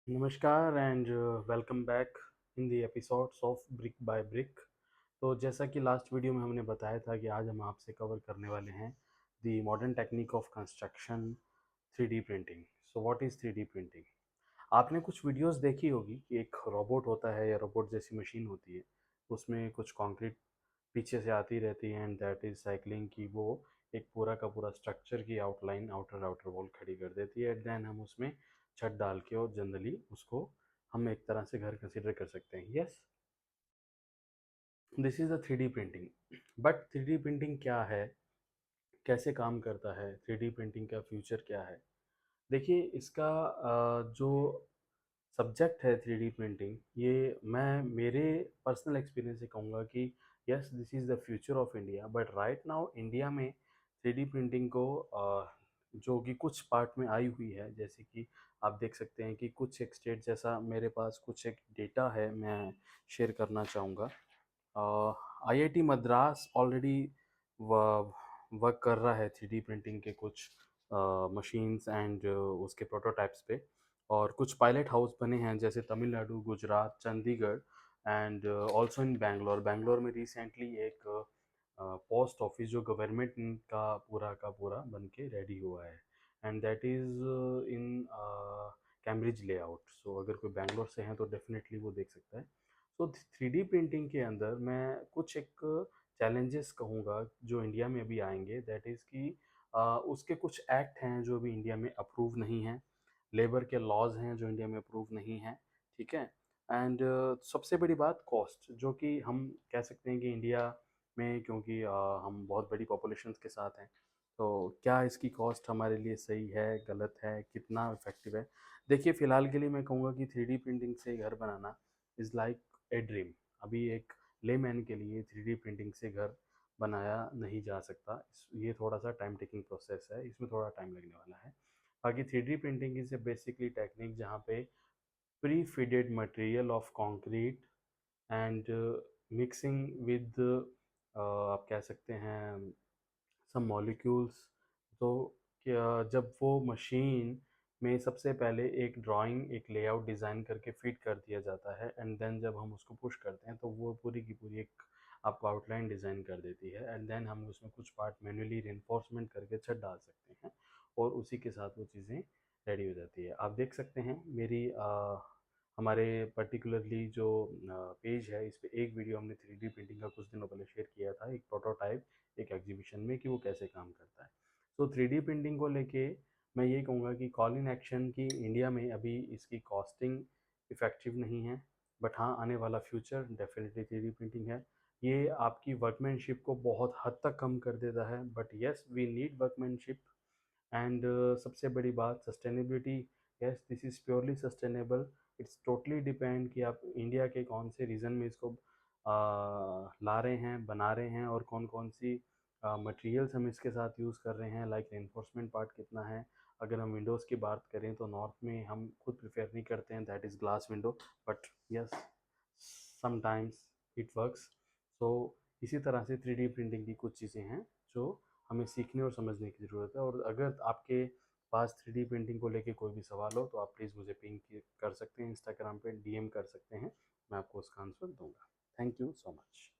नमस्कार and welcome back in the episodes of brick by brick. तो जैसा कि लास्ट वीडियो में हमने बताया था कि आज हम आपसे कवर करने वाले हैं the modern technique of construction, 3D printing. So what is 3D printing? आपने कुछ वीडियोस देखी होगी कि एक रोबोट होता है या रोबोट जैसी मशीन होती है, उसमें कुछ कंक्रीट पीछे से आती रहती है एंड दैट इज साइकिलिंग की वो एक पूरा का पूरा स्ट्रक्चर की आउटलाइन आउटर आउटर वॉल खड़ी कर देती है एंड देन हम उसमें छत डाल के और जनरली उसको हम एक तरह से घर कंसिडर कर सकते हैं। Yes, this is the 3D printing. But 3D printing क्या है, कैसे काम करता है, 3D प्रिंटिंग का फ्यूचर क्या है? देखिए, इसका जो सब्जेक्ट है 3D प्रिंटिंग, ये मैं मेरे पर्सनल एक्सपीरियंस से कहूँगा कि yes, this is the future of India. But right now India में 3D प्रिंटिंग को जो कि कुछ पार्ट में आई हुई है, जैसे कि आप देख सकते हैं कि कुछ एक स्टेट, जैसा मेरे पास कुछ एक डेटा है मैं शेयर करना चाहूँगा। आईआईटी मद्रास ऑलरेडी वर्क कर रहा है 3D प्रिंटिंग के कुछ मशीन्स एंड उसके प्रोटोटाइप्स पे, और कुछ पायलट हाउस बने हैं जैसे Tamil Nadu, Gujarat, Chandigarh and also in Bangalore. Bangalore में रिसेंटली एक पोस्ट ऑफिस जो गवर्नमेंट का पूरा बन के रेडी हुआ है and that is in Cambridge layout. So अगर कोई बैंगलोर से हैं तो डेफिनेटली वो देख सकता है। सो 3D प्रिंटिंग के अंदर मैं कुछ एक चैलेंजेस कहूँगा जो इंडिया में अभी आएंगे, दैट इज़ कि उसके कुछ एक्ट हैं जो अभी इंडिया में अप्रूव नहीं हैं, लेबर के लॉज हैं जो इंडिया में अप्रूव नहीं हैं, ठीक है। एंड सबसे बड़ी बात कॉस्ट, जो कि हम कह सकते हैं कि इंडिया में, क्योंकि हम बहुत बड़ी पॉपुलेशन के साथ हैं, तो क्या इसकी कॉस्ट हमारे लिए सही है, गलत है, कितना इफेक्टिव है? देखिए, फ़िलहाल के लिए मैं कहूँगा कि 3D प्रिंटिंग से घर बनाना इज़ लाइक ए ड्रीम। अभी एक लेमैन के लिए 3D प्रिंटिंग से घर बनाया नहीं जा सकता। ये थोड़ा सा टाइम टेकिंग प्रोसेस है, इसमें थोड़ा टाइम लगने वाला है। बाकी 3D printing is a basically technique जहाँ पे pre feeded material of concrete and mixing with आप कह सकते हैं सब मॉलिक्यूल्स। तो क्या, जब वो मशीन में सबसे पहले एक ड्राइंग, एक लेआउट डिज़ाइन करके फीड कर दिया जाता है एंड देन जब हम उसको पुश करते हैं तो वो पूरी की पूरी एक आपको आउटलाइन डिज़ाइन कर देती है एंड देन हम उसमें कुछ पार्ट मैन्युअली रिइंफोर्समेंट करके छत डाल सकते हैं और उसी के साथ वो चीज़ें रेडी हो जाती है। आप देख सकते हैं मेरी हमारे पर्टिकुलरली जो पेज है, इस पे एक वीडियो हमने 3D प्रिंटिंग का कुछ दिनों पहले शेयर किया था, एक प्रोटोटाइप, एक एग्जीबिशन में, कि वो कैसे काम करता है। तो 3D प्रिंटिंग को लेके मैं ये कहूँगा कि कॉल इन एक्शन की इंडिया में अभी इसकी कॉस्टिंग इफ़ेक्टिव नहीं है, बट हाँ, आने वाला फ्यूचर डेफिनेटली 3D प्रिंटिंग है। ये आपकी वर्कमैनशिप को बहुत हद तक कम कर देता है, but yes, we need workmanship. And सबसे बड़ी बात sustainability. Yes, this is purely sustainable. It's totally depend कि आप इंडिया के कौन से रीजन में इसको ला रहे हैं, बना रहे हैं, और कौन कौन सी मटेरियल्स हम इसके साथ यूज़ कर रहे हैं, लाइक रेनफोर्समेंट पार्ट कितना है। अगर हम विंडोज़ की बात करें तो नॉर्थ में हम खुद प्रिफेयर नहीं करते हैं, that is glass window, but yes, sometimes it works. So इसी तरह से 3D प्रिंटिंग की कुछ चीज़ें हैं जो हमें सीखने और समझने की ज़रूरत है। और अगर आपके पास 3D प्रिंटिंग को लेके कोई भी सवाल हो तो आप प्लीज़ मुझे पिंग कर सकते हैं, इंस्टाग्राम पे डीएम कर सकते हैं, मैं आपको उसका आंसर दूंगा। Thank you so much.